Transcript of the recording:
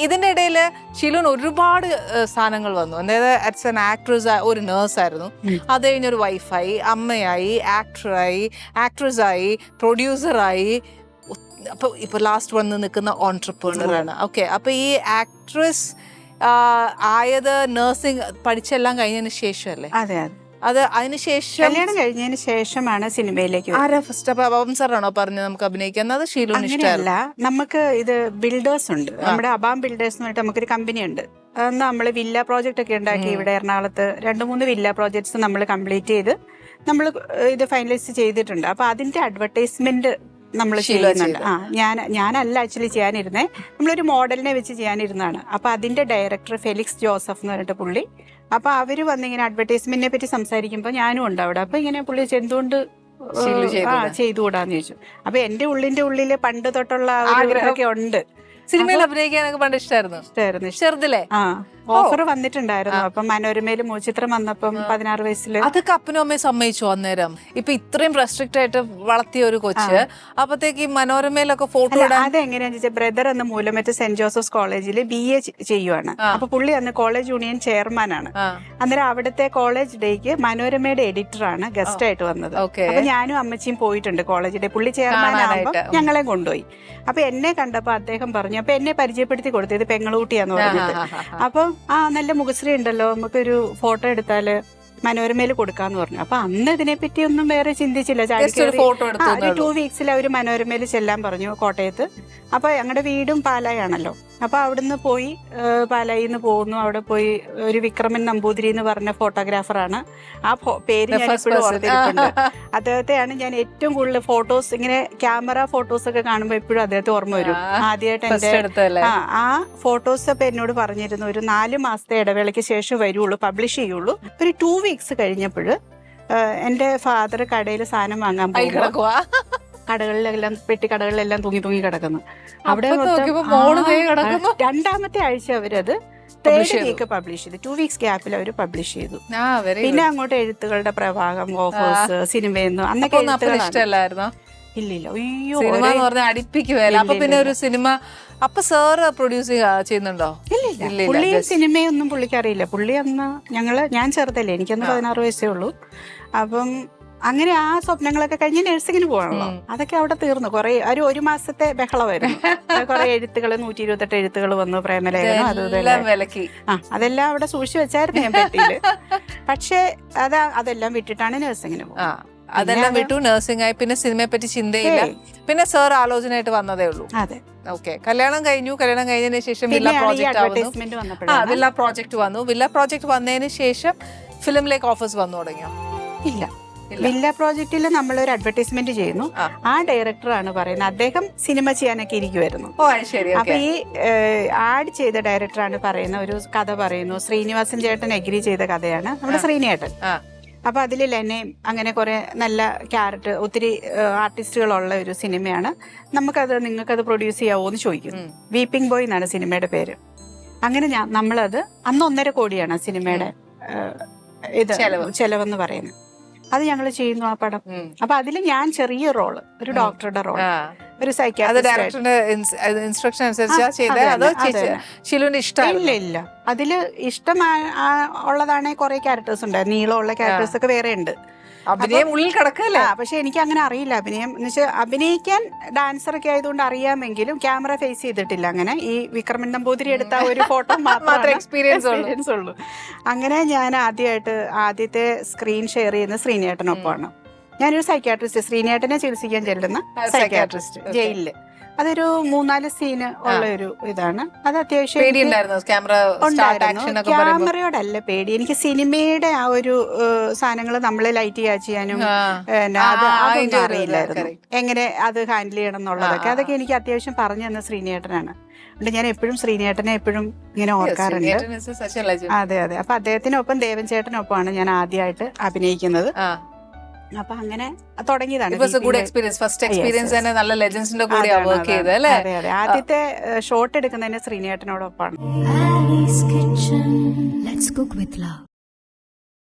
ഇതിന്റെ ഇടയിൽ ഷിലുന് ഒരുപാട് സ്ഥാനങ്ങൾ വന്നു. അതായത് ആസ് ആൻ ആക്ട്രസ് ഒരു നേഴ്സായിരുന്നു, അത് കഴിഞ്ഞൊരു വൈഫായി, അമ്മയായി, ആക്ടറായി, ആക്ട്രസ്സായി, പ്രൊഡ്യൂസറായി, അപ്പൊ ഇപ്പൊ ലാസ്റ്റ് വന്ന് നിൽക്കുന്ന ഓൺട്രപ്രണറാണ്. ഓക്കെ, അപ്പൊ ഈ ആക്ട്രസ് ആയത് നഴ്സിംഗ് പഠിച്ചെല്ലാം കഴിഞ്ഞതിന് ശേഷമല്ലേ? അതെ അതെ, അത് അതിനുശേഷം കല്യാണം കഴിഞ്ഞതിന് ശേഷമാണ് സിനിമയിലേക്ക്. ആരാ ഫസ്റ്റ്? അപ്പൊ അബാം സാറാണോ പറഞ്ഞത് നമുക്ക് അഭിനയിക്കാൻ? അത് ഷീലുവിന് ഇഷ്ടമല്ല. നമുക്ക് ഇത് ബിൽഡേഴ്സ് ഉണ്ട്, നമ്മുടെ അബാം ബിൽഡേഴ്സ് എന്ന് പറഞ്ഞിട്ട് നമുക്കൊരു കമ്പനി ഉണ്ട്. അന്ന് നമ്മൾ വില്ല പ്രോജക്റ്റ് ഒക്കെ ഉണ്ടാക്കി ഇവിടെ എറണാകുളത്ത് 2-3 വില്ല പ്രോജക്ട്സ് നമ്മൾ കംപ്ലീറ്റ് ചെയ്ത് നമ്മൾ ഇത് ഫൈനലൈസ് ചെയ്തിട്ടുണ്ട്. അപ്പൊ അതിന്റെ അഡ്വർടൈസ്മെന്റ് നമ്മൾ ചെയ്യുന്നുണ്ട്. ഞാനല്ല ആക്ച്വലി ചെയ്യാനിരുന്നേ, നമ്മളൊരു മോഡലിനെ വെച്ച് ചെയ്യാനിരുന്നതാണ്. അപ്പൊ അതിന്റെ ഡയറക്ടർ ഫെലിക്സ് ജോസഫ് എന്ന് പറഞ്ഞിട്ട് പുള്ളി, അപ്പൊ അവര് വന്നിങ്ങനെ അഡ്വർടൈസ്മെന്റിനെ പറ്റി സംസാരിക്കുമ്പോൾ ഞാനും ഉണ്ട് അവിടെ. അപ്പൊ ഇങ്ങനെ പുള്ളി എന്തുകൊണ്ട് ചെയ്തുകൂടാന്ന് ചോദിച്ചു. അപ്പൊ എന്റെ ഉള്ളില് പണ്ട് തൊട്ടുള്ള ആഗ്രഹമൊക്കെ ഉണ്ട്. സിനിമയിൽ അഭിനയിക്കാനൊക്കെ പണ്ട് ഇഷ്ടമായിരുന്നു ചെറുതിലെ. ഓഫർ വന്നിട്ടുണ്ടായിരുന്നു. അപ്പൊ മനോരമയില് മൂച്ചിത്രം വന്നപ്പം 16 വയസ്സിൽ. അതൊക്കെ അപ്പനും അമ്മയും സമ്മതിച്ചു അന്നേരം? ഇപ്പൊ ഇത്രയും റെസ്ട്രിക്റ്റ് ആയിട്ട് വളർത്തിയ ഒരു കൊച്ച് അപ്പത്തേക്ക് മനോരമയിലൊക്കെ ഫോട്ടോ ഇടാൻ? അതെങ്ങനെയാന്ന് വെച്ചാൽ ബ്രദർ അന്ന് മൂലമറ്റ് സെന്റ് ജോസഫ്സ് കോളേജിൽ BA ചെയ്യുവാണ്. അപ്പൊ പുള്ളി അന്ന് കോളേജ് യൂണിയൻ ചെയർമാനാണ്. അന്നേരം അവിടുത്തെ കോളേജ് ഡേക്ക് മനോരമയുടെ എഡിറ്ററാണ് ഗസ്റ്റ് ആയിട്ട് വന്നത്. അപ്പൊ ഞാനും അമ്മച്ചിയും പോയിട്ടുണ്ട് കോളേജ് ഡേ. പുള്ളി ചെയർമാൻ ആകുമ്പോൾ ഞങ്ങളെ കൊണ്ടുപോയി. അപ്പൊ എന്നെ കണ്ടപ്പോ അദ്ദേഹം പറഞ്ഞു, അപ്പൊ എന്നെ പരിചയപ്പെടുത്തി കൊടുത്തു, ഇത് പെങ്ങളൂട്ടിയാന്ന് പറഞ്ഞിട്ട്. അപ്പൊ നല്ല മുഖശ്രീ ഉണ്ടല്ലോ, നമുക്കൊരു ഫോട്ടോ എടുത്താല് മനോരമയിൽ കൊടുക്കാന്ന് പറഞ്ഞു. അപ്പൊ അന്ന് ഇതിനെപ്പറ്റി ഒന്നും വേറെ ചിന്തിച്ചില്ല. 2 വീക്സിൽ അവര് മനോരമയിൽ ചെല്ലാൻ പറഞ്ഞു കോട്ടയത്ത്. അപ്പൊ ഞങ്ങളുടെ വീടും പാലായാണല്ലോ. അപ്പൊ അവിടുന്ന് പോയി പാലായിൽ നിന്ന് പോകുന്നു. അവിടെ പോയി ഒരു വിക്രമൻ നമ്പൂതിരി എന്ന് പറഞ്ഞ ഫോട്ടോഗ്രാഫറാണ്. ആ പേര് ഞാൻ ഇപ്പോഴും ഓർത്തിരിപ്പുണ്ട്. അദ്ദേഹത്തെയാണ് ഞാൻ ഏറ്റവും കൂടുതൽ ഫോട്ടോസ്, ഇങ്ങനെ ക്യാമറ ഫോട്ടോസ് ഒക്കെ കാണുമ്പോൾ എപ്പോഴും അദ്ദേഹത്തെ ഓർമ്മ വരും. ആദ്യമായിട്ട് എന്റെ ആ ഫോട്ടോസ് അപ്പൊ എന്നോട് പറഞ്ഞിരുന്നു, ഒരു 4 മാസത്തെ ഇടവേളയ്ക്ക് ശേഷം വരുള്ളൂ, പബ്ലിഷ് ചെയ്യുള്ളൂ. ഒരു 2 വീക്സ് കഴിഞ്ഞപ്പോൾ എന്റെ ഫാദർ കടയിൽ സാധനം വാങ്ങാൻ പോകുക, കടകളിലെല്ലാം പെട്ടിക്കടകളിലെല്ലാം തൂങ്ങി കിടക്കുന്നു. അവിടെ 2ാമത്തെ ആഴ്ച അവരത് 3rd വീക്ക് പബ്ലിഷ് ചെയ്തു. 2 വീക്സ് ഗ്യാപ്പിൽ അവർ പബ്ലിഷ് ചെയ്തു. പിന്നെ അങ്ങോട്ട് എഴുത്തുകളുടെ പ്രവാഹം, ഓഫേഴ്സ്, സിനിമയൊന്നും അന്നൊക്കെ ഇഷ്ടമല്ലായിരുന്നോ? ഇല്ലില്ല. അയ്യോ, സിനിമ എന്ന് പറഞ്ഞാൽ അടുപ്പിക്കുവല്ല. അപ്പൊ പിന്നെ ഒരു സിനിമ അപ്പൊ സാറ് പ്രൊഡ്യൂസ് ചെയ്യുന്നുണ്ടോ? ഇല്ലില്ല, പുള്ളി സിനിമയൊന്നും പുള്ളിക്ക് അറിയില്ല. പുള്ളി അന്ന് ഞാൻ ചെറുതല്ലേ, എനിക്കന്ന് 16 വയസ്സേ ഉള്ളൂ. അപ്പം അങ്ങനെ ആ സ്വപ്നങ്ങളൊക്കെ കഴിഞ്ഞ് നഴ്സിങ്ങിന് പോകണല്ലോ. അതൊക്കെ അവിടെ തീർന്നു. കുറെ ഒരു മാസത്തെ ബഹളമായിരുന്നു. കുറെ എഴുത്തുകൾ, 128 എഴുത്തുകൾ വന്നു, പ്രേമലേഖനം, അതെല്ലാം അവിടെ സൂക്ഷിച്ചു വെച്ചായിരുന്നു ഞാൻ പെട്ടിയില്. പക്ഷെ അതെല്ലാം വിട്ടിട്ടാണ് നഴ്സിങ്ങിന് പോകുന്നത്. അതെല്ലാം വിട്ടു, നഴ്സിംഗ് ആയി. പിന്നെ സിനിമയെ പറ്റി ചിന്തയില്ല. പിന്നെ സാർ ആലോചനയായിട്ട് വന്നതേ ഉള്ളൂ. അതെ, ഓക്കെ. കല്യാണം കഴിഞ്ഞതിന് ശേഷം വില്ല പ്രോജക്ട് വന്നു. വില്ല പ്രോജക്ട് വന്നതിന് ശേഷം ഫിലിമിലേക്ക് ഓഫേഴ്സ് വന്നു തുടങ്ങിയോ? ഇല്ല, വില്ല പ്രോജക്റ്റിൽ നമ്മളൊരു അഡ്വർടൈസ്മെന്റ് ചെയ്യുന്നു. ആ ഡയറക്ടറാണ് പറയുന്നത്, അദ്ദേഹം സിനിമ ചെയ്യാനൊക്കെ ഇരിക്കുമായിരുന്നു. അപ്പൊ ഈ ആഡ് ചെയ്ത ഡയറക്ടറാണ് പറയുന്ന ഒരു കഥ പറയുന്നു. ശ്രീനിവാസൻ ചേട്ടൻ എഗ്രി ചെയ്ത കഥയാണ്, നമ്മുടെ ശ്രീനിയേട്ടൻ. അപ്പൊ അതിൽ ലെനയും അങ്ങനെ കുറെ നല്ല ക്യാരക്ടർ, ഒത്തിരി ആർട്ടിസ്റ്റുകളുള്ള ഒരു സിനിമയാണ്. നിങ്ങൾക്കത് പ്രൊഡ്യൂസ് ചെയ്യാവോ എന്ന് ചോദിക്കുന്നു. വീപ്പിംഗ് ബോയ് എന്നാണ് സിനിമയുടെ പേര്. അങ്ങനെ നമ്മളത് അന്ന് 1.5 കോടിയാണ് സിനിമയുടെ ചെലവെന്ന് പറയുന്നത്. അത് ഞങ്ങൾ ചെയ്യുന്നു ആ പടം. അപ്പൊ അതിൽ ഞാൻ ചെറിയ റോള്, ഒരു ഡോക്ടറുടെ റോൾ, ഒരു ഇല്ല. അതില് ഇഷ്ടം ഉള്ളതാണെങ്കിൽ കുറെ ക്യാരക്ടേഴ്സ് ഉണ്ട്, നീളമുള്ള ക്യാരക്ടേഴ്സ് ഒക്കെ വേറെ ഉണ്ട്. അഭിനയം ഉള്ളിൽ കിടക്കല്ലേ. പക്ഷെ എനിക്ക് അങ്ങനെ അറിയില്ല അഭിനയം എന്ന് വെച്ചാൽ. അഭിനയിക്കാൻ ഡാൻസർ ഒക്കെ ആയതുകൊണ്ട് അറിയാമെങ്കിലും ക്യാമറ ഫേസ് ചെയ്തിട്ടില്ല. അങ്ങനെ ഈ വിക്രമൻ നമ്പൂതിരി എടുത്ത ഒരു ഫോട്ടോ മാത്രമേ എക്സ്പീരിയൻസ് ഉള്ളൂ. അങ്ങനെ ഞാൻ ആദ്യത്തെ സ്ക്രീൻ ഷെയർ ചെയ്യുന്ന ശ്രീനിയേട്ടനൊപ്പമാണ്. ഞാനൊരു സൈക്യാട്രിസ്റ്റ്, ശ്രീനിയേട്ടനെ ചികിത്സിക്കാൻ ചെല്ലുന്ന സൈക്യാട്രിസ്റ്റ് ജയിലില്. അതൊരു 3-4 സീന് ഉള്ള ഒരു ഇതാണ്. അത് അത്യാവശ്യം ക്യാമറയോടല്ല പേടി, എനിക്ക് സിനിമയുടെ ആ ഒരു സാധനങ്ങൾ നമ്മളെ ലൈറ്റ് ചെയ്യാനും അതൊന്നും അറിയില്ലായിരുന്നു, എങ്ങനെ അത് ഹാൻഡിൽ ചെയ്യണം എന്നുള്ളതൊക്കെ. അതൊക്കെ എനിക്ക് അത്യാവശ്യം പറഞ്ഞു തന്ന ശ്രീനിയേട്ടനാണ്. അതുകൊണ്ട് ഞാൻ എപ്പോഴും ശ്രീനിയേട്ടനെ എപ്പോഴും ഇങ്ങനെ ഓർക്കാറുണ്ട്. അതെ. അപ്പൊ അദ്ദേഹത്തിനൊപ്പം ദേവൻ ചേട്ടനൊപ്പമാണ് ഞാൻ ആദ്യമായിട്ട് അഭിനയിക്കുന്നത്. അപ്പൊ അങ്ങനെ തുടങ്ങിയതാണ്. ആദ്യത്തെ ഷോട്ട് എടുക്കുന്നതിന് ശ്രീനിയേട്ടനോടൊപ്പമാണ്.